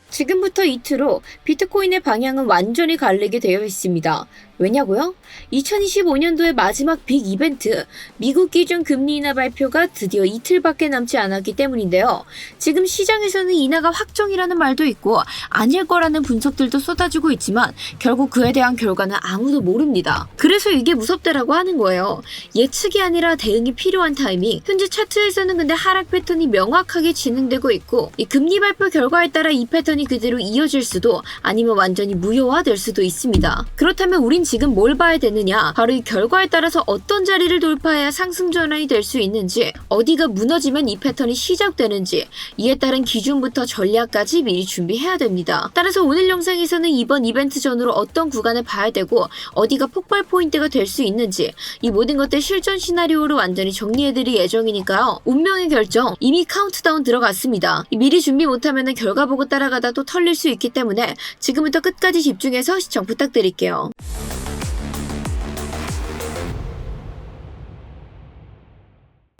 지금부터 이틀 후 비트코인의 방향은 완전히 갈리게 되어 있습니다. 왜냐고요? 2025년도의 마지막 빅 이벤트, 미국 기준 금리 인하 발표가 드디어 이틀밖에 남지 않았기 때문인데요. 지금 시장에서는 인하가 확정이라는 말도 있고 아닐 거라는 분석들도 쏟아지고 있지만 결국 그에 대한 결과는 아무도 모릅니다. 그래서 이게 무섭다라고 하는 거예요. 예측이 아니라 대응이 필요한 타이밍. 현재 차트에서는 근데 하락 패턴이 명확하게 진행되고 있고 이 금리 발표 결과에 따라 이 패턴이 그대로 이어질 수도 아니면 완전히 무효화될 수도 있습니다. 그렇다면 우린 지금 뭘 봐야 되느냐? 바로 이 결과에 따라서 어떤 자리를 돌파해야 상승 전환이 될 수 있는지, 어디가 무너지면 이 패턴이 시작되는지, 이에 따른 기준부터 전략까지 미리 준비해야 됩니다. 따라서 오늘 영상에서는 이번 이벤트 전후로 어떤 구간을 봐야 되고 어디가 폭발 포인트가 될 수 있는지 이 모든 것들 실전 시나리오로 완전히 정리해드릴 예정이니까요. 운명의 결정 이미 카운트다운 들어갔습니다. 미리 준비 못하면 결과 보고 따라가다 또 털릴 수 있기 때문에 지금부터 끝까지 집중해서 시청 부탁드릴게요.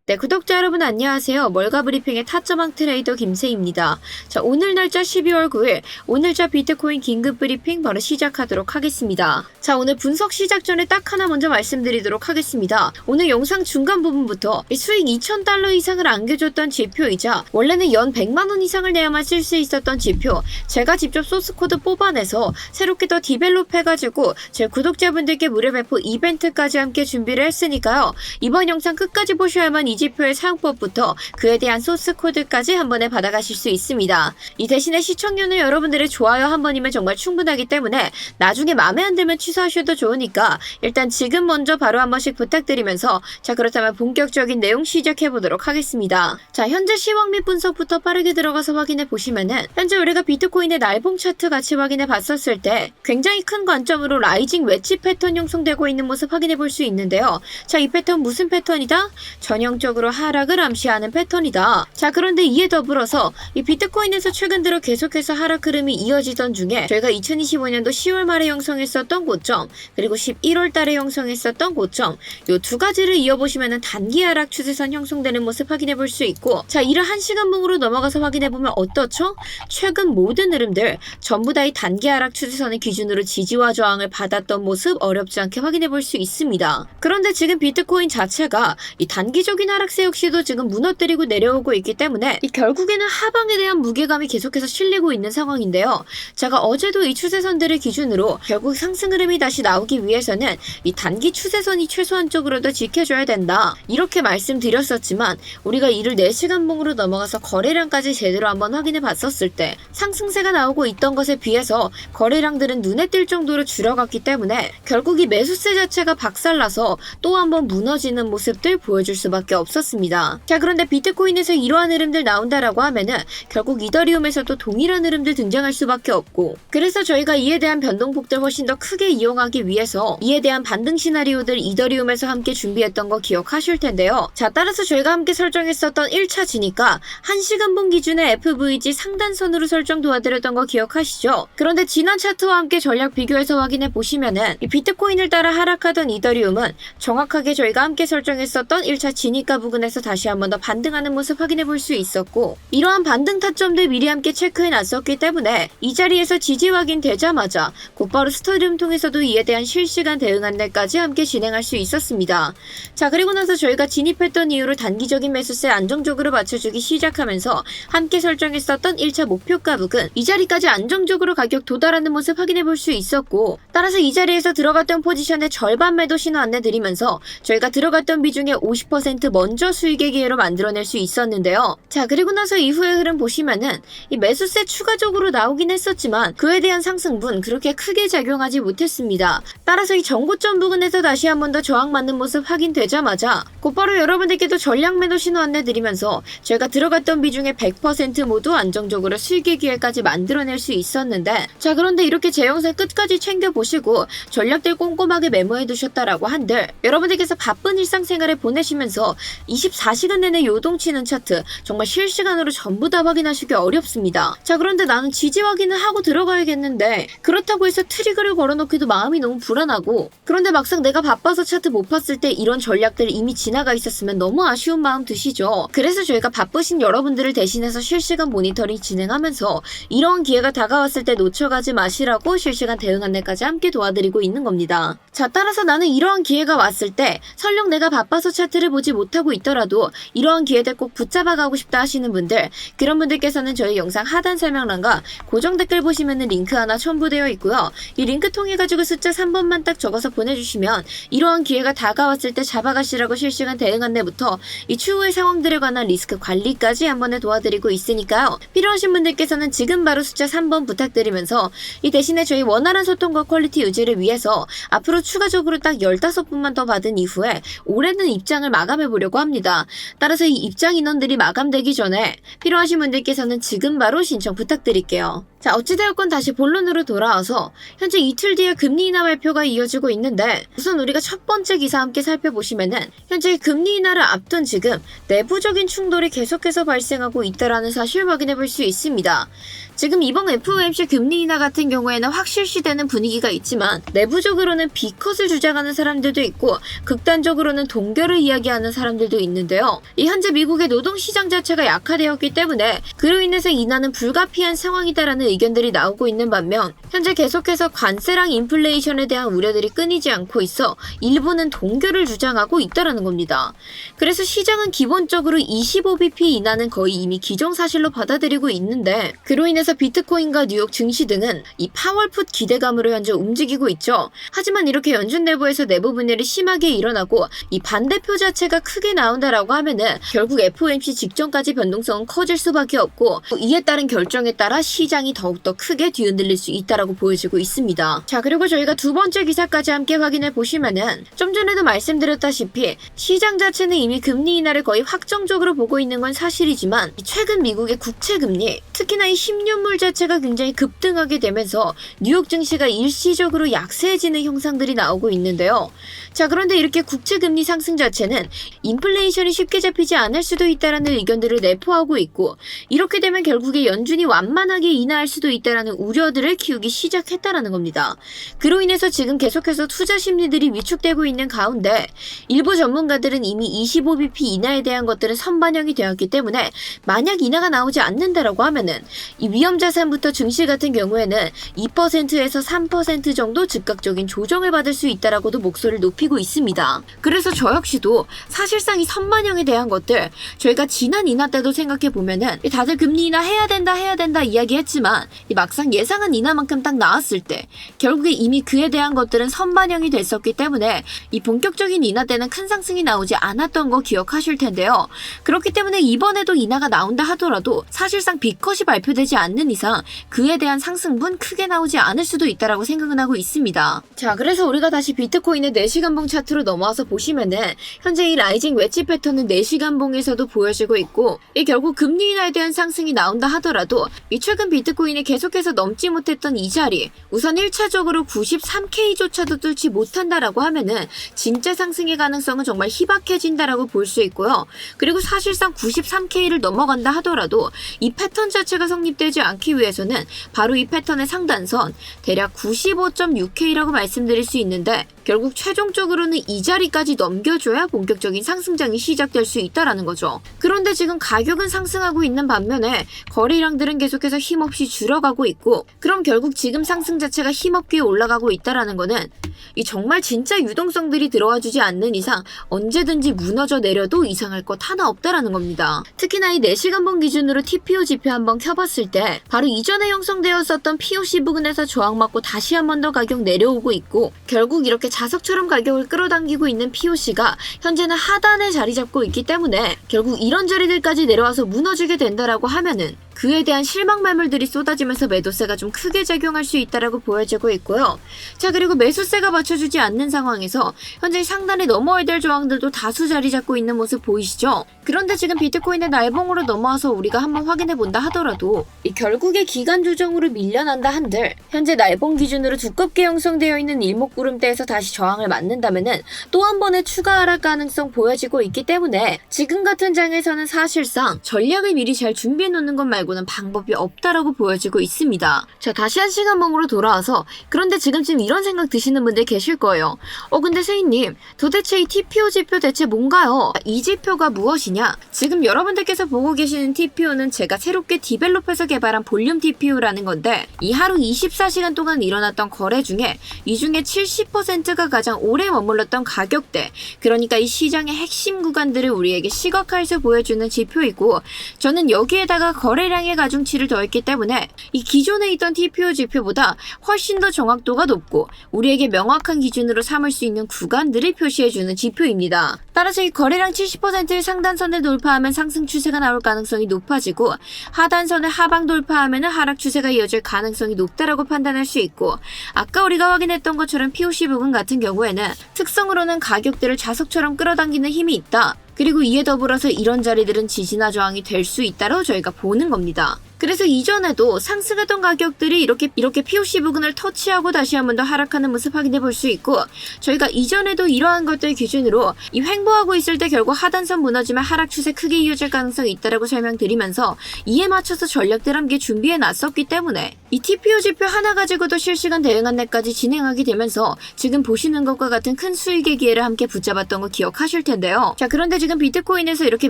네, 구독자 여러분 안녕하세요. 멀가브리핑의 타점왕 트레이더 김세희입니다. 자, 오늘 날짜 12월 9일 오늘자 비트코인 긴급 브리핑 바로 시작하도록 하겠습니다. 자, 오늘 분석 시작 전에 딱 하나 먼저 말씀드리도록 하겠습니다. 오늘 영상 중간 부분부터 수익 2,000달러 이상을 안겨줬던 지표이자 원래는 연 100만원 이상을 내야만 쓸 수 있었던 지표, 제가 직접 소스코드 뽑아내서 새롭게 더 디벨롭 해가지고 제 구독자분들께 무료 배포 이벤트까지 함께 준비를 했으니까요. 이번 영상 끝까지 보셔야만 이 지표의 사용법부터 그에 대한 소스 코드까지 한 번에 받아가실 수 있습니다. 이 대신에 시청료는 여러분들의 좋아요 한 번이면 정말 충분하기 때문에 나중에 마음에 안 들면 취소하셔도 좋으니까 일단 지금 먼저 바로 한 번씩 부탁드리면서 자, 그렇다면 본격적인 내용 시작해보도록 하겠습니다. 자, 현재 시황 및 분석부터 빠르게 들어가서 확인해 보시면은 현재 우리가 비트코인의 날봉 차트 같이 확인해 봤었을 때 굉장히 큰 관점으로 라이징 웨지 패턴 형성되고 있는 모습 확인해 볼 수 있는데요. 자, 이 패턴 무슨 패턴이다? 전형적으로 하락을 암시하는 패턴이다. 자, 그런데 이에 더불어서 이 비트코인에서 최근 들어 계속해서 하락 흐름이 이어지던 중에 저희가 2025년도 10월 말에 형성했었던 고점 그리고 11월 달에 형성했었던 고점 요 두 가지를 이어보시면은 단기 하락 추세선 형성되는 모습 확인해 볼 수 있고 자, 이를 1시간 봉으로 넘어가서 확인해 보면 어떻죠? 최근 모든 흐름들 전부 다 이 단기 하락 추세선을 기준으로 지지와 저항을 받았던 모습 어렵지 않게 확인해 볼 수 있습니다. 그런데 지금 비트코인 자체가 이 단기적인 하락세 역시도 지금 무너뜨리고 내려오고 있기 때문에 이 결국에는 하방에 대한 무게감이 계속해서 실리고 있는 상황인데요. 제가 어제도 이 추세선들을 기준으로 결국 상승 흐름이 다시 나오기 위해서는 이 단기 추세선이 최소한적으로도 지켜줘야 된다. 이렇게 말씀드렸었지만 우리가 이를 4시간 봉으로 넘어가서 거래량까지 제대로 한번 확인해 봤었을 때 상승세가 나오고 있던 것에 비해서 거래량들은 눈에 띌 정도로 줄어갔기 때문에 결국 이 매수세 자체가 박살나서 또 한번 무너지는 모습들 보여줄 수밖에 없었습니다. 자, 그런데 비트코인에서 이러한 흐름들 나온다라고 하면은 결국 이더리움에서도 동일한 흐름들 등장할 수밖에 없고 그래서 저희가 이에 대한 변동폭들 훨씬 더 크게 이용하기 위해서 이에 대한 반등 시나리오들 이더리움에서 함께 준비했던 거 기억하실 텐데요. 자, 따라서 저희가 함께 설정했었던 1차 지니까 1시간 봉 기준의 FVG 상단선으로 설정 도와드렸던 거 기억하시죠? 그런데 지난 차트와 함께 전략 비교해서 확인해 보시면은 이 비트코인을 따라 하락하던 이더리움은 정확하게 저희가 함께 설정했었던 1차 지니가 부근에서 다시 한 번 더 반등하는 모습 확인해 볼 수 있었고 이러한 반등 타점들 미리 함께 체크해 놨었기 때문에 이 자리에서 지지 확인 되자마자 곧바로 스터디움 통해서도 이에 대한 실시간 대응 안내까지 함께 진행할 수 있었습니다. 자, 그리고 나서 저희가 진입했던 이후로 단기적인 매수세 안정적으로 맞춰주기 시작하면서 함께 설정했었던 1차 목표가 부근 이 자리까지 안정적으로 가격 도달하는 모습 확인해 볼 수 있었고 따라서 이 자리에서 들어갔던 포지션의 절반 매도 신호 안내 드리면서 저희가 들어갔던 비중의 50% 먼저 수익의 기회로 만들어낼 수 있었는데요. 자, 그리고 나서 이후의 흐름 보시면은 이 매수세 추가적으로 나오긴 했었지만 그에 대한 상승분 그렇게 크게 작용하지 못했습니다. 따라서 이 정고점 부근에서 다시 한 번 더 저항 맞는 모습 확인되자마자 곧바로 여러분들께도 전략 매도 신호 안내 드리면서 저희가 들어갔던 비중의 100% 모두 안정적으로 수익의 기회까지 만들어낼 수 있었는데 자, 그런데 이렇게 제 영상 끝까지 챙겨보시고 전략들 꼼꼼하게 메모해 두셨다라고 한들 여러분들께서 바쁜 일상생활을 보내시면서 24시간 내내 요동치는 차트 정말 실시간으로 전부 다 확인하시기 어렵습니다. 자, 그런데 나는 지지 확인을 하고 들어가야겠는데 그렇다고 해서 트리거를 걸어놓기도 마음이 너무 불안하고, 그런데 막상 내가 바빠서 차트 못 봤을 때 이런 전략들 이미 지나가 있었으면 너무 아쉬운 마음 드시죠. 그래서 저희가 바쁘신 여러분들을 대신해서 실시간 모니터링 진행하면서 이런 기회가 다가왔을 때 놓쳐가지 마시라고 실시간 대응 안내까지 함께 도와드리고 있는 겁니다. 자, 따라서 나는 이러한 기회가 왔을 때 설령 내가 바빠서 차트를 보지 못하고 있더라도 이러한 기회들 꼭 붙잡아가고 싶다 하시는 분들, 그런 분들께서는 저희 영상 하단 설명란과 고정 댓글 보시면은 링크 하나 첨부되어 있고요. 이 링크 통해 가지고 숫자 3번만 딱 적어서 보내주시면 이러한 기회가 다가왔을 때 잡아가시라고 실시간 대응 안내부터 이 추후의 상황들에 관한 리스크 관리까지 한 번에 도와드리고 있으니까요. 필요하신 분들께서는 지금 바로 숫자 3번 부탁드리면서 이 대신에 저희 원활한 소통과 퀄리티 유지를 위해서 앞으로 추가적으로 딱 15분만 더 받은 이후에 올해는 입장을 마감해 보려고 합니다. 따라서 이 입장 인원들이 마감되기 전에 필요하신 분들께서는 지금 바로 신청 부탁드릴게요. 자, 어찌되었건 다시 본론으로 돌아와서 현재 이틀 뒤에 금리 인하 발표가 이어지고 있는데, 우선 우리가 첫 번째 기사 함께 살펴보시면은 현재 금리 인하를 앞둔 지금 내부적인 충돌이 계속해서 발생하고 있다라는 사실 확인해 볼 수 있습니다. 지금 이번 FOMC 금리 인하 같은 경우에는 확실시되는 분위기가 있지만 내부적으로는 B컷을 주장하는 사람들도 있고 극단적으로는 동결을 이야기하는 사람들도 있는데요. 이 현재 미국의 노동시장 자체가 약화되었기 때문에 그로 인해서 인하는 불가피한 상황이다라는 의견들이 나오고 있는 반면, 현재 계속해서 관세랑 인플레이션에 대한 우려들이 끊이지 않고 있어 일부는 동결을 주장하고 있다라는 겁니다. 그래서 시장은 기본적으로 25bp 인하는 거의 이미 기정사실로 받아들이고 있는데, 그로 인해서 비트코인과 뉴욕 증시 등은 이 파월풋 기대감으로 현재 움직이고 있죠. 하지만 이렇게 연준 내부에서 내부 분열이 심하게 일어나고 이 반대표 자체가 크게 나온다라고 하면은 결국 FOMC 직전까지 변동성은 커질 수밖에 없고, 이에 따른 결정에 따라 시장이 더욱더 크게 뒤흔들릴 수 있다라고 보여지고 있습니다. 자, 그리고 저희가 두 번째 기사까지 함께 확인해 보시면은 좀 전에도 말씀드렸다시피 시장 자체는 이미 금리 인하를 거의 확정적으로 보고 있는 건 사실이지만, 최근 미국의 국채 금리, 특히나 이 10년물 자체가 굉장히 급등하게 되면서 뉴욕 증시가 일시적으로 약세해지는 형상들이 나오고 있는데요. 자, 그런데 이렇게 국채 금리 상승 자체는 인플레이션이 쉽게 잡히지 않을 수도 있다라는 의견들을 내포하고 있고, 이렇게 되면 결국에 연준이 완만하게 인하할 수도 있다라는 우려들을 키우기 시작했다라는 겁니다. 그로 인해서 지금 계속해서 투자 심리들이 위축되고 있는 가운데 일부 전문가들은 이미 25bp 인하에 대한 것들은 선반영이 되었기 때문에 만약 인하가 나오지 않는다라고 하면은 이 위험 자산부터 증시 같은 경우에는 2%에서 3% 정도 즉각적인 조정을 받을 수 있다라고도 목소리를 높이고 있습니다. 그래서 저 역시도 사실상 이 선반영에 대한 것들 저희가 지난 인하 때도 생각해 보면은 다들 금리 인하 해야 된다 이야기했지만 막상 예상한 인하만큼 딱 나왔을 때 결국에 이미 그에 대한 것들은 선반영이 됐었기 때문에 이 본격적인 인하 때는 큰 상승이 나오지 않았던 거 기억하실 텐데요. 그렇기 때문에 이번에도 인하가 나온다 하더라도 사실상 B컷이 발표되지 않는 이상 그에 대한 상승분 크게 나오지 않을 수도 있다라고 생각은 하고 있습니다. 자, 그래서 우리가 다시 비트코인의 4시간봉 차트로 넘어와서 보시면은 현재 이 라이징 웨지 패턴은 4시간봉에서도 보여지고 있고, 이 결국 금리 인하에 대한 상승이 나온다 하더라도 이 최근 비트코인이 계속해서 넘지 못했던 이 자리, 우선 1차적으로 93K조차도 뚫지 못한다라고 하면은 진짜 상승의 가능성은 정말 희박해진다라고 볼 수 있고요. 그리고 사실상 93K를 넘어간다 하더라도 이 패턴 자체가 성립되지 않기 위해서는 바로 이 패턴의 상단선 대략 95.6K라고 말씀드릴 수 있는데, 결국 최종적으로는 이 자리까지 넘겨줘야 본격적인 상승장이 시작될 수 있다라는 거죠. 그런데 지금 가격은 상승하고 있는 반면에 거래량들은 계속해서 힘없이 줄어가고 있고, 그럼 결국 지금 상승 자체가 힘없게 올라가고 있다라는 거는 이 정말 진짜 유동성들이 들어와주지 않는 이상 언제든지 무너져 내려도 이상할 것 하나 없다라는 겁니다. 특히나 이 4시간봉 기준으로 TPO 지표 한번 켜봤을 때 바로 이전에 형성되었었던 POC 부근에서 저항받고 다시 한 번 더 가격 내려오고 있고, 결국 이렇게 자석처럼 가격을 끌어당기고 있는 POC가 현재는 하단에 자리 잡고 있기 때문에 결국 이런 자리들까지 내려와서 무너지게 된다라고 하면은 그에 대한 실망 매물들이 쏟아지면서 매도세가 좀 크게 작용할 수 있다라고 보여지고 있고요. 자, 그리고 매수세가 받쳐주지 않는 상황에서 현재 상단에 넘어야 될 저항들도 다수 자리 잡고 있는 모습 보이시죠? 그런데 지금 비트코인의 날봉으로 넘어와서 우리가 한번 확인해 본다 하더라도 이 결국에 기간 조정으로 밀려난다 한들 현재 날봉 기준으로 두껍게 형성되어 있는 일목구름대에서 다시 저항을 맞는다면은 또 한 번의 추가 하락 가능성 보여지고 있기 때문에 지금 같은 장에서는 사실상 전략을 미리 잘 준비해 놓는 것 말고는 방법이 없다라고 보여지고 있습니다. 자, 다시 한 시간봉으로 돌아와서 그런데 지금쯤 이런 생각 드시는 분들 계실 거예요. 근데 세희님, 도대체 이 TPO 지표 대체 뭔가요? 이 지표가 무엇이냐? 지금 여러분들께서 보고 계시는 TPO는 제가 새롭게 디벨롭해서 개발한 볼륨 TPO라는 건데 이 하루 24시간 동안 일어났던 거래 중에 이 중에 70%가 가장 오래 머물렀던 가격대, 그러니까 이 시장의 핵심 구간들을 우리에게 시각화해서 보여주는 지표이고, 저는 여기에다가 거래량의 가중치를 더했기 때문에 이 기존에 있던 TPO 지표보다 훨씬 더 정확도가 높고 우리에게 명확한 기준으로 삼을 수 있는 구간들을 표시해주는 지표입니다. 따라서 이 거래량 70%의 상단선을 돌파하면 상승 추세가 나올 가능성이 높아지고 하단선을 하방 돌파하면 하락 추세가 이어질 가능성이 높다라고 판단할 수 있고, 아까 우리가 확인했던 것처럼 POC 부분 같은 경우에는 특성으로는 가격들을 자석처럼 끌어당기는 힘이 있다. 그리고 이에 더불어서 이런 자리들은 지지나 저항이 될 수 있다고 저희가 보는 겁니다. 그래서 이전에도 상승했던 가격들이 이렇게 POC 부근을 터치하고 다시 한 번 더 하락하는 모습 확인해 볼 수 있고, 저희가 이전에도 이러한 것들 기준으로 이 횡보하고 있을 때 결국 하단선 무너지면 하락 추세 크게 이어질 가능성이 있다라고 설명드리면서 이에 맞춰서 전략들 함께 준비해 놨었기 때문에 이 TPO 지표 하나 가지고도 실시간 대응 안내까지 진행하게 되면서 지금 보시는 것과 같은 큰 수익의 기회를 함께 붙잡았던 거 기억하실 텐데요. 자, 그런데 지금 비트코인에서 이렇게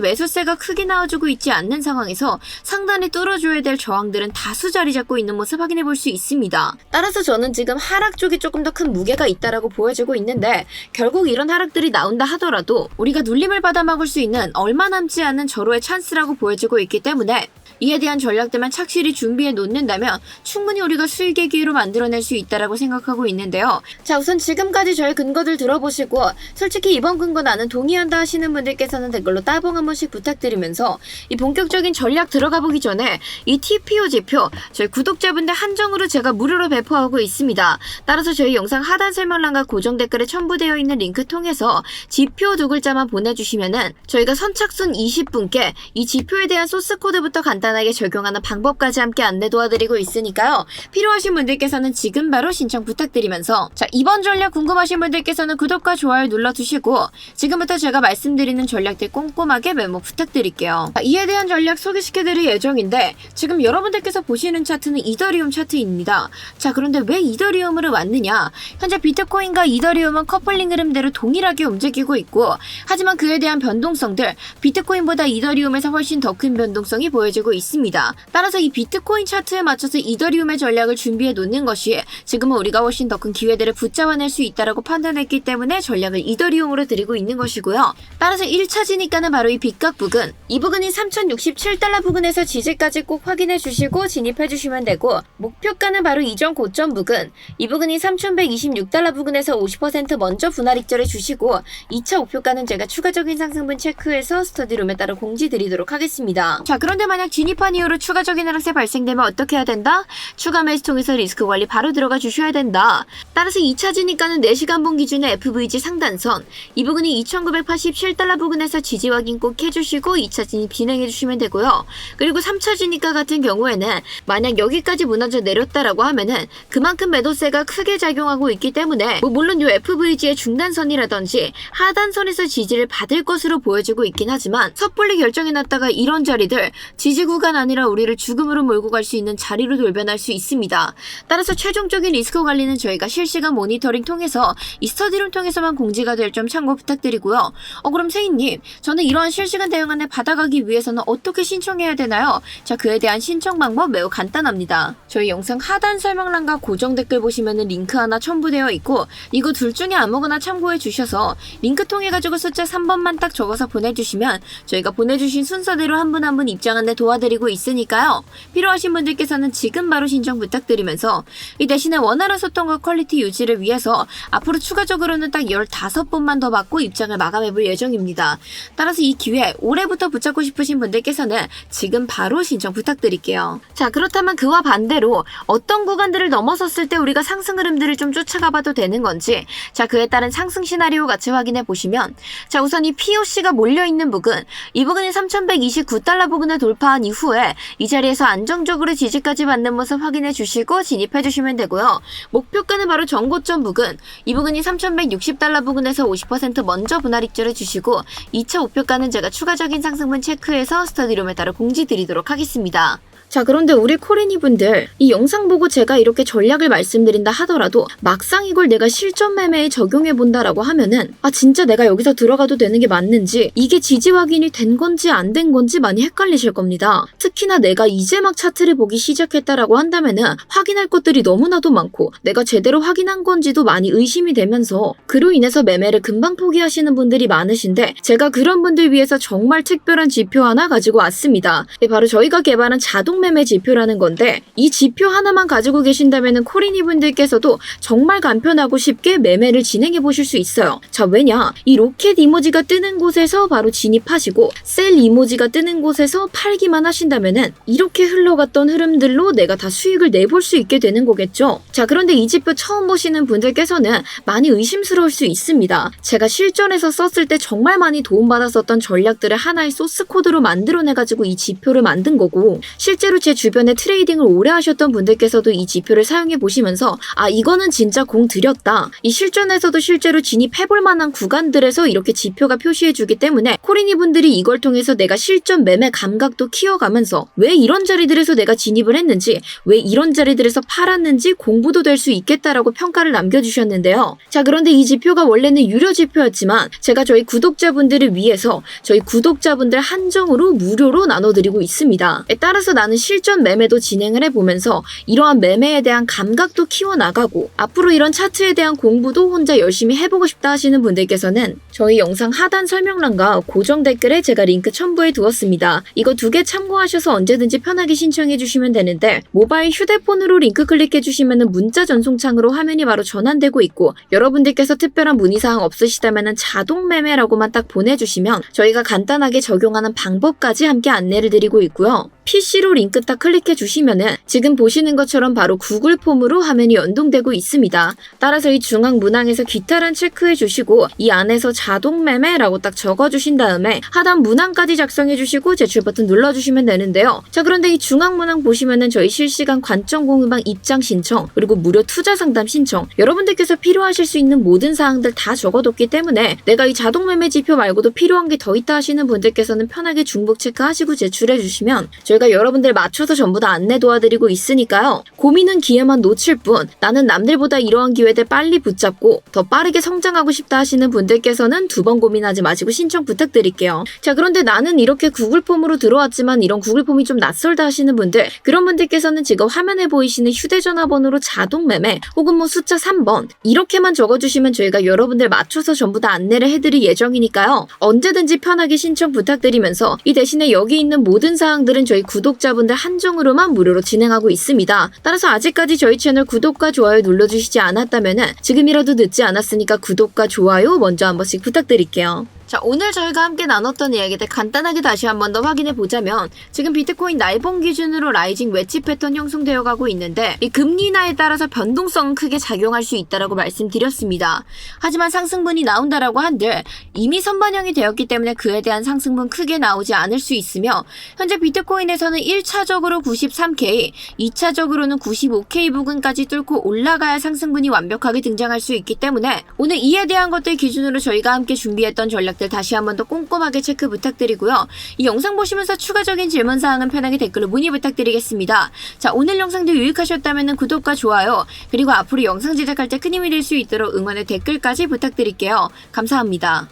매수세가 크게 나와주고 있지 않는 상황에서 상단에 뚫어줘야 될 저항들은 다수 자리 잡고 있는 모습 확인해 볼 수 있습니다. 따라서 저는 지금 하락 쪽이 조금 더 큰 무게가 있다라고 보여지고 있는데, 결국 이런 하락들이 나온다 하더라도 우리가 눌림을 받아 막을 수 있는 얼마 남지 않은 절호의 찬스라고 보여지고 있기 때문에 이에 대한 전략들만 착실히 준비해 놓는다면 충분히 우리가 수익의 기회로 만들어낼 수 있다라고 생각하고 있는데요. 자, 우선 지금까지 저의 근거들 들어보시고 솔직히 이번 근거 나는 동의한다 하시는 분들께서는 댓글로 따봉 한 번씩 부탁드리면서 이 본격적인 전략 들어가 보기 전에 이 TPO 지표 저희 구독자분들 한정으로 제가 무료로 배포하고 있습니다. 따라서 저희 영상 하단 설명란과 고정 댓글에 첨부되어 있는 링크 통해서 지표 두 글자만 보내주시면은 저희가 선착순 20분께 이 지표에 대한 소스 코드부터 간단하게 적용하는 방법까지 함께 안내 도와드리고 있으니까요. 필요하신 분들께서는 지금 바로 신청 부탁드리면서, 자, 이번 전략 궁금하신 분들께서는 구독과 좋아요 눌러주시고 지금부터 제가 말씀드리는 전략들 꼼꼼하게 메모 부탁드릴게요. 자, 이에 대한 전략 소개시켜드릴 예정인데 지금 여러분들께서 보시는 차트는 이더리움 차트입니다. 자, 그런데 왜 이더리움으로 왔느냐? 현재 비트코인과 이더리움은 커플링 흐름대로 동일하게 움직이고 있고, 하지만 그에 대한 변동성들 비트코인보다 이더리움에서 훨씬 더 큰 변동성이 보여지고 있습니다. 따라서 이 비트코인 차트에 맞춰서 이더리움의 전략을 준비해 놓는 것이 지금은 우리가 훨씬 더 큰 기회들을 붙잡아낼 수 있다라고 판단했기 때문에 전략을 이더리움으로 드리고 있는 것이고요. 따라서 1차지니까는 바로 이 빗각 부근, 이 부근이 3067달러 부근에서 지지까지 꼭 확인해 주시고 진입해 주시면 되고, 목표가는 바로 이전 고점 부근, 이 부근이 3126달러 부근에서 50% 먼저 분할 익절해 주시고 2차 목표가는 제가 추가적인 상승분 체크해서 스터디룸에 따라 공지 드리도록 하겠습니다. 자, 그런데 만약 진입한 이후로 추가적인 하락세 발생되면 어떻게 해야 된다? 추가 매수 통해서 리스크 관리 바로 들어가 주셔야 된다. 따라서 2차 진입가는 4시간봉 기준의 FVG 상단선, 이 부분이 2987달러 부근에서 지지 확인 꼭 해주시고 2차 진입 진행해 주시면 되고요. 그리고 3차 진입가 같은 경우에는 만약 여기까지 무너져 내렸다라고 하면은 그만큼 매도세가 크게 작용하고 있기 때문에 물론 이 FVG의 중단선이라든지 하단선에서 지지를 받을 것으로 보여지고 있긴 하지만 섣불리 결정해 놨다가 이런 자리들 지지 구간 아니라 우리를 죽음으로 몰고 갈 수 있는 자리로 돌변할 수 있습니다. 따라서 최종적인 리스크 관리는 저희가 실시간 모니터링 통해서 이 스터디룸 통해서만 공지가 될 점 참고 부탁드리고요. 그럼 세희님, 저는 이러한 실시간 대응 안내 받아가기 위해서는 어떻게 신청해야 되나요? 자, 그에 대한 신청 방법 매우 간단합니다. 저희 영상 하단 설명란과 고정 댓글 보시면은 링크 하나 첨부되어 있고, 이거 둘 중에 아무거나 참고해 주셔서 링크 통해 가지고 숫자 3번만 딱 적어서 보내주시면 저희가 보내주신 순서대로 한 분 한 분 입장 안내 도와드릴게요. 드리고 있으니까요. 필요하신 분들께서는 지금 바로 신청 부탁드리면서 이 대신에 원활한 소통과 퀄리티 유지를 위해서 앞으로 추가적으로는 딱 15번만 더 받고 입장을 마감해볼 예정입니다. 따라서 이 기회 올해부터 붙잡고 싶으신 분들께서는 지금 바로 신청 부탁드릴게요. 자, 그렇다면 그와 반대로 어떤 구간들을 넘어섰을 때 우리가 상승 흐름들을 좀 쫓아가봐도 되는 건지, 자, 그에 따른 상승 시나리오 같이 확인해 보시면, 자, 우선 이 POC가 몰려있는 부근, 이 부근이 3129달러 부근을 돌파한 이후에 이 자리에서 안정적으로 지지까지 받는 모습 확인해 주시고 진입해 주시면 되고요. 목표가는 바로 전고점 부근, 이 부근이 3160달러 부근에서 50% 먼저 분할 입절해 주시고 2차 목표가는 제가 추가적인 상승분 체크해서 스터디룸에 따라 공지 드리도록 하겠습니다. 자, 그런데 우리 코리니 분들, 이 영상 보고 제가 이렇게 전략을 말씀드린다 하더라도 막상 이걸 내가 실전 매매에 적용해 본다라고 하면은 진짜 내가 여기서 들어가도 되는 게 맞는지, 이게 지지 확인이 된 건지 안 된 건지 많이 헷갈리실 겁니다. 특히나 내가 이제 막 차트를 보기 시작했다라고 한다면은 확인할 것들이 너무나도 많고 내가 제대로 확인한 건지도 많이 의심이 되면서 그로 인해서 매매를 금방 포기하시는 분들이 많으신데, 제가 그런 분들 위해서 정말 특별한 지표 하나 가지고 왔습니다. 바로 저희가 개발한 자동 매매 지표라는 건데, 이 지표 하나만 가지고 계신다면은 코리니 분들께서도 정말 간편하고 쉽게 매매를 진행해 보실 수 있어요. 자, 왜냐? 이 로켓 이모지가 뜨는 곳에서 바로 진입하시고 셀 이모지가 뜨는 곳에서 팔기만 하신다면은 이렇게 흘러갔던 흐름들로 내가 다 수익을 내볼 수 있게 되는 거겠죠. 자, 그런데 이 지표 처음 보시는 분들께서는 많이 의심스러울 수 있습니다. 제가 실전에서 썼을 때 정말 많이 도움받았었던 전략들을 하나의 소스 코드로 만들어내가지고 이 지표를 만든 거고, 실제로 제 주변에 트레이딩을 오래 하셨던 분들께서도 이 지표를 사용해 보시면서 이거는 진짜 공 들였다, 이 실전에서도 실제로 진입해볼 만한 구간들에서 이렇게 지표가 표시해주기 때문에 코리니 분들이 이걸 통해서 내가 실전 매매 감각도 키워가면서 왜 이런 자리들에서 내가 진입을 했는지, 왜 이런 자리들에서 팔았는지 공부도 될 수 있겠다라고 평가를 남겨주셨는데요. 자, 그런데 이 지표가 원래는 유료 지표였지만 제가 저희 구독자분들을 위해서 저희 구독자분들 한정으로 무료로 나눠드리고 있습니다. 따라서 나는 실전 매매도 진행을 해보면서 이러한 매매에 대한 감각도 키워나가고 앞으로 이런 차트에 대한 공부도 혼자 열심히 해보고 싶다 하시는 분들께서는 저희 영상 하단 설명란과 고정 댓글에 제가 링크 첨부해 두었습니다. 이거 2개 참고하셔서 언제든지 편하게 신청해 주시면 되는데, 모바일 휴대폰으로 링크 클릭해 주시면 문자 전송창으로 화면이 바로 전환되고 있고, 여러분들께서 특별한 문의사항 없으시다면 자동 매매라고만 딱 보내주시면 저희가 간단하게 적용하는 방법까지 함께 안내를 드리고 있고요. PC로 링크 딱 클릭해 주시면은 지금 보시는 것처럼 바로 구글 폼으로 화면이 연동되고 있습니다. 따라서 이 중앙 문항에서 기타란 체크해 주시고 이 안에서 자동 매매라고 딱 적어 주신 다음에 하단 문항까지 작성해 주시고 제출 버튼 눌러 주시면 되는데요. 자, 그런데 이 중앙 문항 보시면은 저희 실시간 관점 공유방 입장 신청, 그리고 무료 투자 상담 신청, 여러분들께서 필요하실 수 있는 모든 사항들 다 적어뒀기 때문에 내가 이 자동 매매 지표 말고도 필요한 게 더 있다 하시는 분들께서는 편하게 중복 체크하시고 제출해 주시면 저희가 여러분들 맞춰서 전부 다 안내 도와드리고 있으니까요. 고민은 기회만 놓칠 뿐, 나는 남들보다 이러한 기회들 빨리 붙잡고 더 빠르게 성장하고 싶다 하시는 분들께서는 2번 고민하지 마시고 신청 부탁드릴게요. 자, 그런데 나는 이렇게 구글 폼으로 들어왔지만 이런 구글 폼이 좀 낯설다 하시는 분들, 그런 분들께서는 지금 화면에 보이시는 휴대전화 번호로 자동 매매 혹은 숫자 3번 이렇게만 적어주시면 저희가 여러분들 맞춰서 전부 다 안내를 해드릴 예정이니까요. 언제든지 편하게 신청 부탁드리면서 이 대신에 여기 있는 모든 사항들은 저희 구독자분들 한정으로만 무료로 진행하고 있습니다. 따라서 아직까지 저희 채널 구독과 좋아요 눌러주시지 않았다면 지금이라도 늦지 않았으니까 구독과 좋아요 먼저 한 번씩 부탁드릴게요. 자, 오늘 저희가 함께 나눴던 이야기들 간단하게 다시 한 번 더 확인해 보자면, 지금 비트코인 날봉 기준으로 라이징 웨지 패턴 형성되어 가고 있는데 이 금리 인하에 따라서 변동성은 크게 작용할 수 있다라고 말씀드렸습니다. 하지만 상승분이 나온다라고 한들 이미 선반영이 되었기 때문에 그에 대한 상승분 크게 나오지 않을 수 있으며, 현재 비트코인에서는 1차적으로 93K, 2차적으로는 95K 부근까지 뚫고 올라가야 상승분이 완벽하게 등장할 수 있기 때문에 오늘 이에 대한 것들 기준으로 저희가 함께 준비했던 전략 다시 한 번 더 꼼꼼하게 체크 부탁드리고요. 이 영상 보시면서 추가적인 질문사항은 편하게 댓글로 문의 부탁드리겠습니다. 자, 오늘 영상도 유익하셨다면 구독과 좋아요, 그리고 앞으로 영상 제작할 때 큰 힘이 될 수 있도록 응원의 댓글까지 부탁드릴게요. 감사합니다.